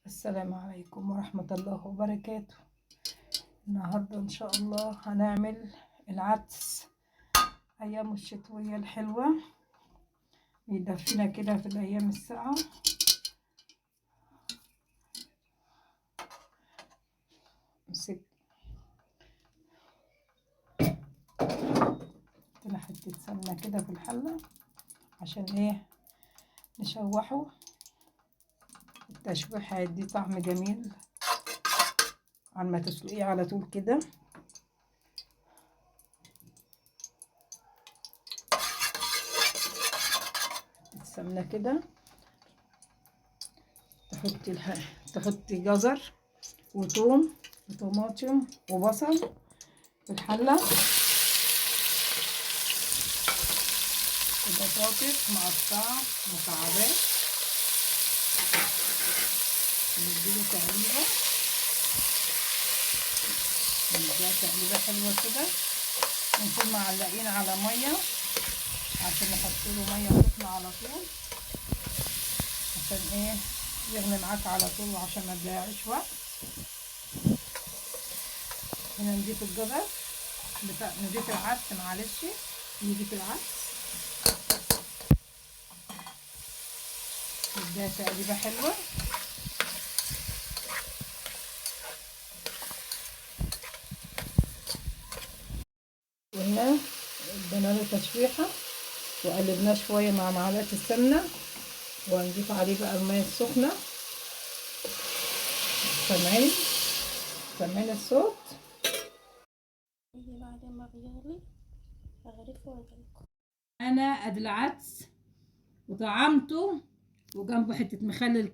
السلام عليكم ورحمة الله وبركاته. النهاردة إن شاء الله هنعمل العدس. أيام الشتوية الحلوة بيدفينا كده في الأيام الساقعة. مسك حطينا حتة سمنة كده في الحلة عشان ايه نشوحه. التشويح هيدي طعم جميل عن ما تسلقيه على طول كده. السمنة كده تحطي جزر وثوم وطماطم وبصل في الحلة، وبطاطس مقطعة مكعبات، نديله تقليبة، نديها تقليبة حلوة كده، ونكون معلقين على مية عشان نحطله مية سخنة على طول عشان ايه يغلي معاك على طول وعشان ما تضيعيش وقت. هنا نضيف الجزر نضيف العدس، معلش نضيف العدس، نديها تقليبة حلوة. وهنا ادينا له تشويحة وقلبناه شوية مع معلقة السمنة، وهنضيف عليه بقى المية السخنة. سامعين الصوت؟ بعد ما بيغلي اغرفه واجيلكم. انا ادي العدس وطعمته وجنبه حتة مخلل